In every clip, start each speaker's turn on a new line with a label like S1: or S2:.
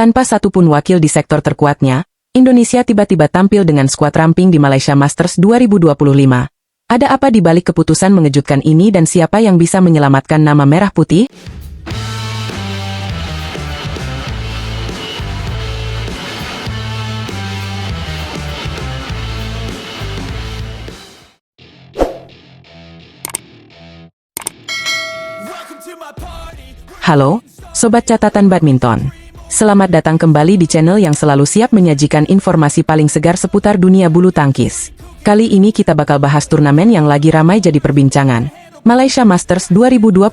S1: Tanpa satupun wakil di sektor terkuatnya, Indonesia tiba-tiba tampil dengan skuad ramping di Malaysia Masters 2025. Ada apa di balik keputusan mengejutkan ini dan siapa yang bisa menyelamatkan nama merah putih? Halo, Sobat Catatan Badminton. Selamat datang kembali di channel yang selalu siap menyajikan informasi paling segar seputar dunia bulu tangkis. Kali ini kita bakal bahas turnamen yang lagi ramai jadi perbincangan, Malaysia Masters 2025.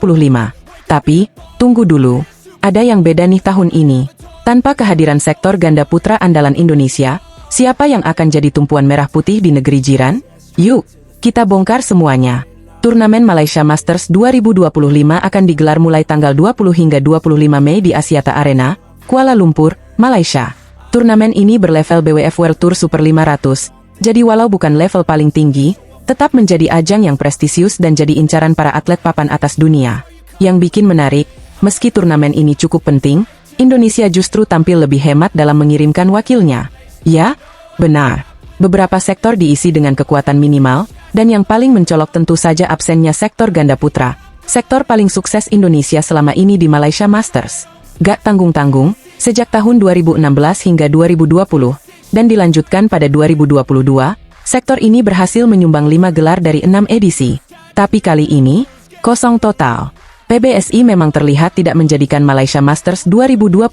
S1: Tapi, tunggu dulu, ada yang beda nih tahun ini. Tanpa kehadiran sektor ganda putra andalan Indonesia, siapa yang akan jadi tumpuan merah putih di negeri jiran? Yuk, kita bongkar semuanya. Turnamen Malaysia Masters 2025 akan digelar mulai tanggal 20 hingga 25 Mei di Axiata Arena, Kuala Lumpur, Malaysia. Turnamen ini berlevel BWF World Tour Super 500, jadi walau bukan level paling tinggi, tetap menjadi ajang yang prestisius dan jadi incaran para atlet papan atas dunia. Yang bikin menarik, meski turnamen ini cukup penting, Indonesia justru tampil lebih hemat dalam mengirimkan wakilnya. Ya, benar. Beberapa sektor diisi dengan kekuatan minimal, dan yang paling mencolok tentu saja absennya sektor ganda putra. Sektor paling sukses Indonesia selama ini di Malaysia Masters. Gak tanggung-tanggung, sejak tahun 2016 hingga 2020, dan dilanjutkan pada 2022, sektor ini berhasil menyumbang 5 gelar dari 6 edisi. Tapi kali ini, kosong total. PBSI memang terlihat tidak menjadikan Malaysia Masters 2025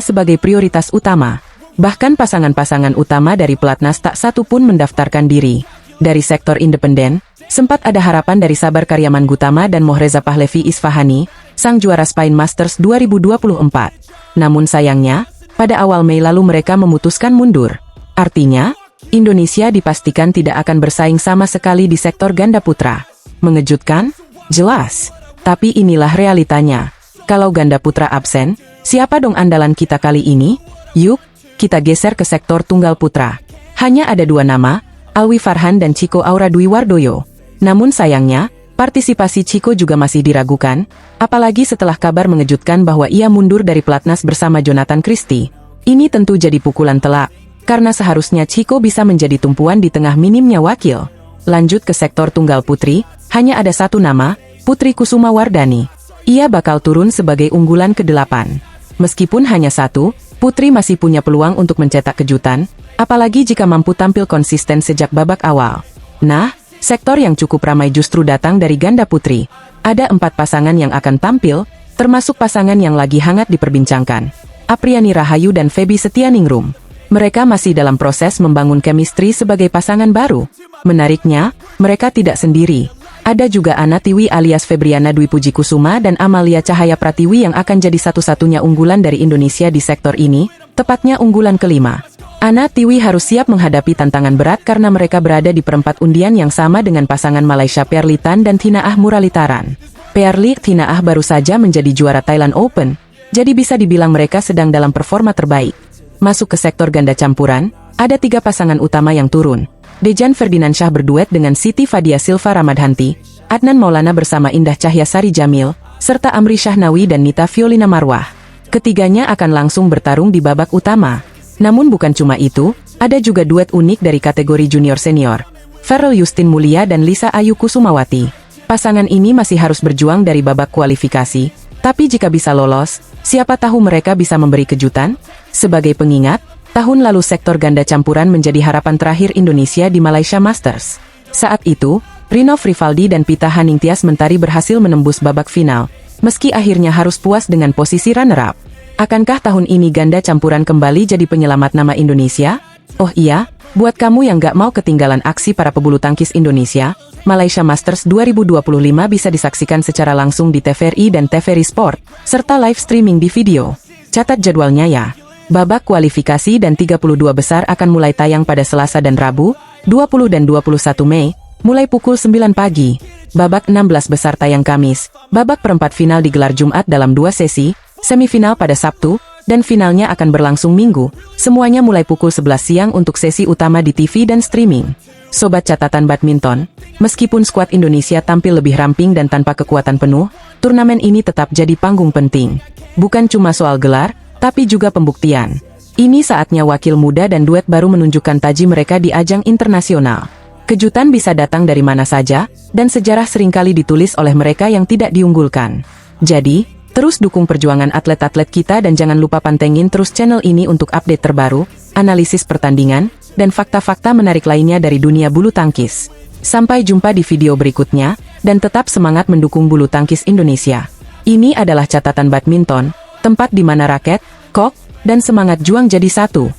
S1: sebagai prioritas utama. Bahkan pasangan-pasangan utama dari pelatnas tak satu pun mendaftarkan diri. Dari sektor independen, sempat ada harapan dari Sabar Karyaman Gutama dan Mohreza Pahlevi Isfahani, sang juara Spain Masters 2024. Namun sayangnya, pada awal Mei lalu mereka memutuskan mundur. Artinya, Indonesia dipastikan tidak akan bersaing sama sekali di sektor ganda putra. Mengejutkan? Jelas. Tapi inilah realitanya. Kalau ganda putra absen, siapa dong andalan kita kali ini? Yuk, kita geser ke sektor tunggal putra. Hanya ada dua nama, Alwi Farhan dan Chico Aura Dwi Wardoyo. Namun sayangnya, partisipasi Chico juga masih diragukan, apalagi setelah kabar mengejutkan bahwa ia mundur dari pelatnas bersama Jonathan Christie. Ini tentu jadi pukulan telak, karena seharusnya Chico bisa menjadi tumpuan di tengah minimnya wakil. Lanjut ke sektor tunggal putri, hanya ada satu nama, Putri Kusuma Wardani. Ia bakal turun sebagai unggulan ke-8. Meskipun hanya satu, Putri masih punya peluang untuk mencetak kejutan, apalagi jika mampu tampil konsisten sejak babak awal. Nah, sektor yang cukup ramai justru datang dari ganda putri. Ada 4 pasangan yang akan tampil, termasuk pasangan yang lagi hangat diperbincangkan. Apriani Rahayu dan Feby Setianingrum. Mereka masih dalam proses membangun chemistry sebagai pasangan baru. Menariknya, mereka tidak sendiri. Ada juga Ana Tiwi alias Febriana Dwi Puji Kusuma dan Amalia Cahaya Pratiwi yang akan jadi satu-satunya unggulan dari Indonesia di sektor ini, tepatnya unggulan kelima. Ana Tiwi harus siap menghadapi tantangan berat karena mereka berada di perempat undian yang sama dengan pasangan Malaysia Pierre Tan dan Thinaah Muralitaran. Pierre Thinaah baru saja menjadi juara Thailand Open, jadi bisa dibilang mereka sedang dalam performa terbaik. Masuk ke sektor ganda campuran, ada 3 pasangan utama yang turun. Dejan Ferdinansyah berduet dengan Siti Fadia Silva Ramadhanti, Adnan Maulana bersama Indah Cahya Sari Jamil, serta Amri Syahnawi dan Nita Violina Marwah. Ketiganya akan langsung bertarung di babak utama. Namun bukan cuma itu, ada juga duet unik dari kategori junior-senior. Ferrell Justin Mulia dan Lisa Ayu Kusumawati. Pasangan ini masih harus berjuang dari babak kualifikasi, tapi jika bisa lolos, siapa tahu mereka bisa memberi kejutan? Sebagai pengingat, tahun lalu sektor ganda campuran menjadi harapan terakhir Indonesia di Malaysia Masters. Saat itu, Rinov Rivaldi dan Pita Haningtyas Mentari berhasil menembus babak final, meski akhirnya harus puas dengan posisi runner-up. Akankah tahun ini ganda campuran kembali jadi penyelamat nama Indonesia? Oh iya, buat kamu yang gak mau ketinggalan aksi para pebulu tangkis Indonesia, Malaysia Masters 2025 bisa disaksikan secara langsung di TVRI dan TVRI Sport, serta live streaming di video. Catat jadwalnya ya. Babak kualifikasi dan 32 besar akan mulai tayang pada Selasa dan Rabu, 20 dan 21 Mei, mulai pukul 9 pagi. Babak 16 besar tayang Kamis, babak perempat final digelar Jumat dalam 2 sesi, semifinal pada Sabtu, dan finalnya akan berlangsung Minggu, semuanya mulai pukul 11 siang untuk sesi utama di TV dan streaming. Sobat Catatan Badminton, meskipun skuad Indonesia tampil lebih ramping dan tanpa kekuatan penuh, turnamen ini tetap jadi panggung penting. Bukan cuma soal gelar, tapi juga pembuktian. Ini saatnya wakil muda dan duet baru menunjukkan taji mereka di ajang internasional. Kejutan bisa datang dari mana saja, dan sejarah seringkali ditulis oleh mereka yang tidak diunggulkan. Jadi, terus dukung perjuangan atlet-atlet kita dan jangan lupa pantengin terus channel ini untuk update terbaru, analisis pertandingan, dan fakta-fakta menarik lainnya dari dunia bulu tangkis. Sampai jumpa di video berikutnya, dan tetap semangat mendukung bulu tangkis Indonesia. Ini adalah catatan badminton, tempat di mana raket, kok, dan semangat juang jadi satu.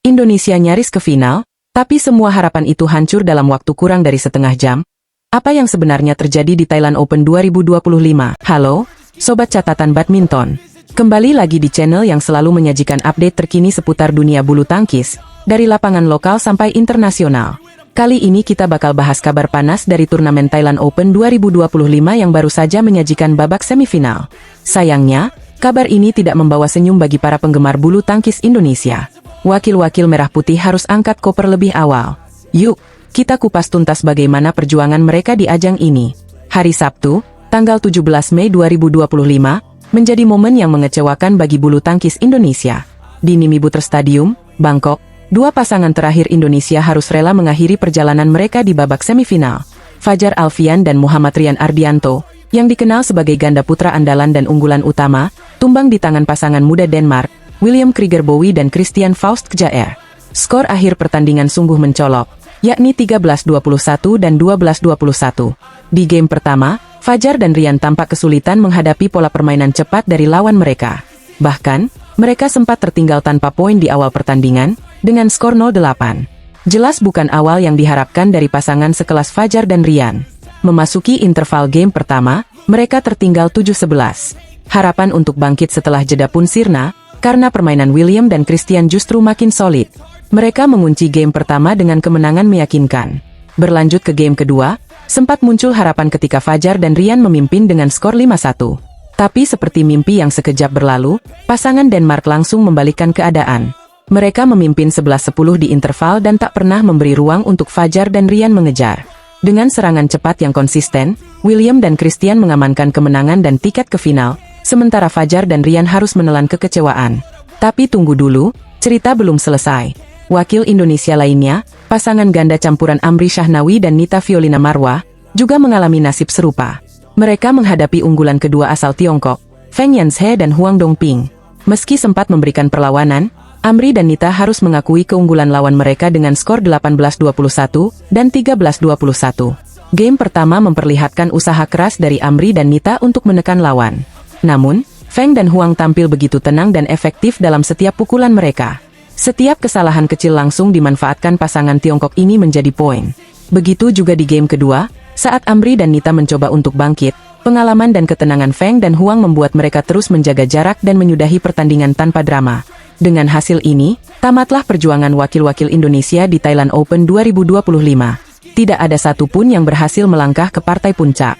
S1: Indonesia nyaris ke final, tapi semua harapan itu hancur dalam waktu kurang dari setengah jam. Apa yang sebenarnya terjadi di Thailand Open 2025? Halo, Sobat Catatan Badminton. Kembali lagi di channel yang selalu menyajikan update terkini seputar dunia bulu tangkis, dari lapangan lokal sampai internasional. Kali ini kita bakal bahas kabar panas dari turnamen Thailand Open 2025 yang baru saja menyajikan babak semifinal. Sayangnya, kabar ini tidak membawa senyum bagi para penggemar bulu tangkis Indonesia. Wakil-wakil merah putih harus angkat koper lebih awal. Yuk, kita kupas tuntas bagaimana perjuangan mereka di ajang ini. Hari Sabtu, tanggal 17 Mei 2025, menjadi momen yang mengecewakan bagi bulu tangkis Indonesia. Di Nimi Butler Stadium, Bangkok, dua pasangan terakhir Indonesia harus rela mengakhiri perjalanan mereka di babak semifinal. Fajar Alfian dan Muhammad Rian Ardianto, yang dikenal sebagai ganda putra andalan dan unggulan utama, tumbang di tangan pasangan muda Denmark, William Krieger Bowie dan Christian Faust Kjaer. Skor akhir pertandingan sungguh mencolok, yakni 13-21 dan 12-21. Di game pertama, Fajar dan Rian tampak kesulitan menghadapi pola permainan cepat dari lawan mereka. Bahkan, mereka sempat tertinggal tanpa poin di awal pertandingan, dengan skor 0-8. Jelas bukan awal yang diharapkan dari pasangan sekelas Fajar dan Rian. Memasuki interval game pertama, mereka tertinggal 7-11. Harapan untuk bangkit setelah jeda pun sirna, karena permainan William dan Christian justru makin solid. Mereka mengunci game pertama dengan kemenangan meyakinkan. Berlanjut ke game kedua, sempat muncul harapan ketika Fajar dan Rian memimpin dengan skor 5-1. Tapi seperti mimpi yang sekejap berlalu, pasangan Denmark langsung membalikkan keadaan. Mereka memimpin 11-10 di interval dan tak pernah memberi ruang untuk Fajar dan Rian mengejar. Dengan serangan cepat yang konsisten, William dan Christian mengamankan kemenangan dan tiket ke final, sementara Fajar dan Rian harus menelan kekecewaan. Tapi tunggu dulu, cerita belum selesai. Wakil Indonesia lainnya, pasangan ganda campuran Amri Shahnawi dan Nita Violina Marwah, juga mengalami nasib serupa. Mereka menghadapi unggulan kedua asal Tiongkok, Feng Yanzhe dan Huang Dongping. Meski sempat memberikan perlawanan, Amri dan Nita harus mengakui keunggulan lawan mereka dengan skor 18-21 dan 13-21. Game pertama memperlihatkan usaha keras dari Amri dan Nita untuk menekan lawan. Namun, Feng dan Huang tampil begitu tenang dan efektif dalam setiap pukulan mereka. Setiap kesalahan kecil langsung dimanfaatkan pasangan Tiongkok ini menjadi poin. Begitu juga di game kedua, saat Amri dan Nita mencoba untuk bangkit, pengalaman dan ketenangan Feng dan Huang membuat mereka terus menjaga jarak dan menyudahi pertandingan tanpa drama. Dengan hasil ini, tamatlah perjuangan wakil-wakil Indonesia di Thailand Open 2025. Tidak ada satupun yang berhasil melangkah ke partai puncak.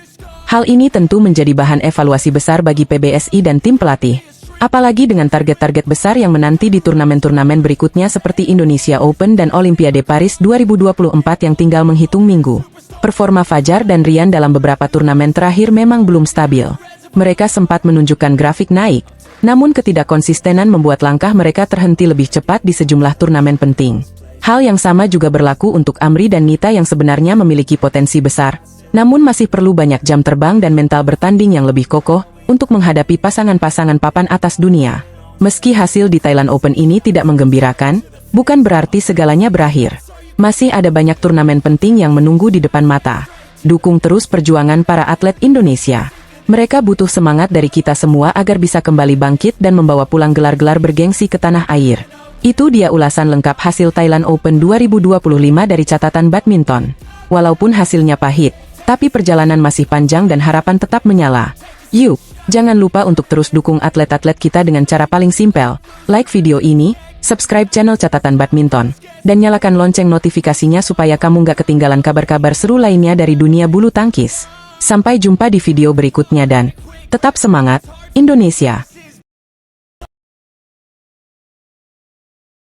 S1: Hal ini tentu menjadi bahan evaluasi besar bagi PBSI dan tim pelatih. Apalagi dengan target-target besar yang menanti di turnamen-turnamen berikutnya seperti Indonesia Open dan Olimpiade Paris 2024 yang tinggal menghitung minggu. Performa Fajar dan Rian dalam beberapa turnamen terakhir memang belum stabil. Mereka sempat menunjukkan grafik naik, namun ketidakkonsistenan membuat langkah mereka terhenti lebih cepat di sejumlah turnamen penting. Hal yang sama juga berlaku untuk Amri dan Nita yang sebenarnya memiliki potensi besar, namun masih perlu banyak jam terbang dan mental bertanding yang lebih kokoh untuk menghadapi pasangan-pasangan papan atas dunia. Meski hasil di Thailand Open ini tidak menggembirakan, bukan berarti segalanya berakhir. Masih ada banyak turnamen penting yang menunggu di depan mata. Dukung terus perjuangan para atlet Indonesia. Mereka butuh semangat dari kita semua agar bisa kembali bangkit dan membawa pulang gelar-gelar bergengsi ke tanah air. Itu dia ulasan lengkap hasil Thailand Open 2025 dari catatan badminton. Walaupun hasilnya pahit, tapi perjalanan masih panjang dan harapan tetap menyala. Yuk, jangan lupa untuk terus dukung atlet-atlet kita dengan cara paling simpel. Like video ini, subscribe channel catatan badminton, dan nyalakan lonceng notifikasinya supaya kamu gak ketinggalan kabar-kabar seru lainnya dari dunia bulu tangkis. Sampai jumpa di video berikutnya dan tetap semangat, Indonesia!